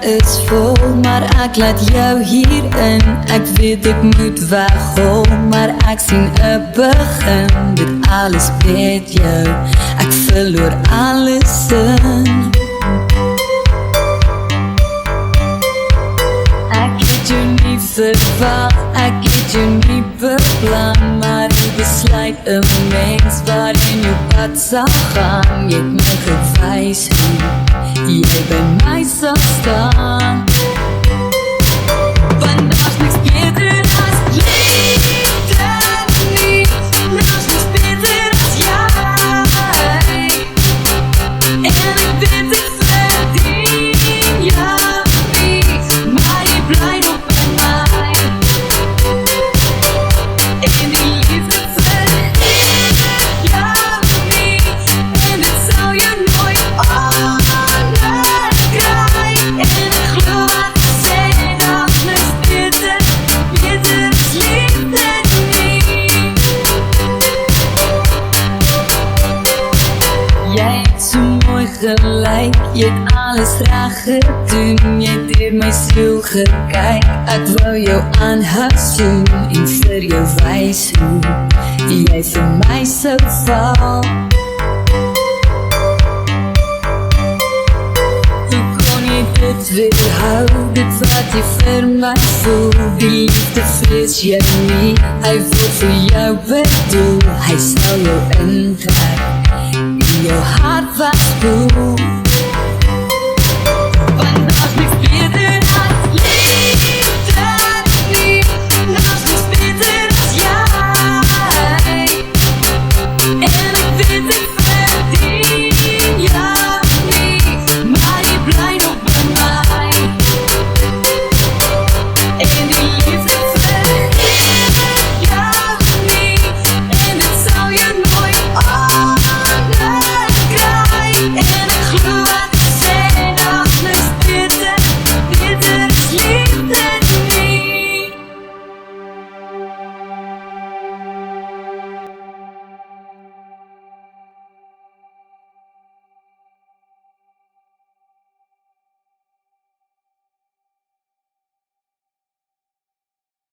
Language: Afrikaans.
is vol, maar ek laat jou hierin. Ek weet ek moet weghol, maar ek sien 'n begin. Dit alles met jou, ek verloor alles in. Ek het jou nie verwag, ek het jou nie beplan, maar die besluit 'n mens waarin jou pad sal gaan. Jy het my gewys hoe jy by my sal staan. Want daar's niks beter as liefde nie, daar's niks beter as jy. En ek weet ek verdien jou nie, maar jy bly nog by my. En die liefde verdien jou nie, en dit sal jy nooit anders kry. En ek glo wat ek sê, daar's niks beter as liefde nie. Jy het so mooi gelyk, jy het alles reg gedoen. Jy het deur my siel gekyk, ek wou jou aanhou soen en vir jou wys hoe jy vir my sou val. Hoe kon jy dit weerhou, dit wat jy vir my voel? Die liefde vrees jy nie, hy wil vir jou bedoel. Hy sal jou intrek, in jou hart was voel.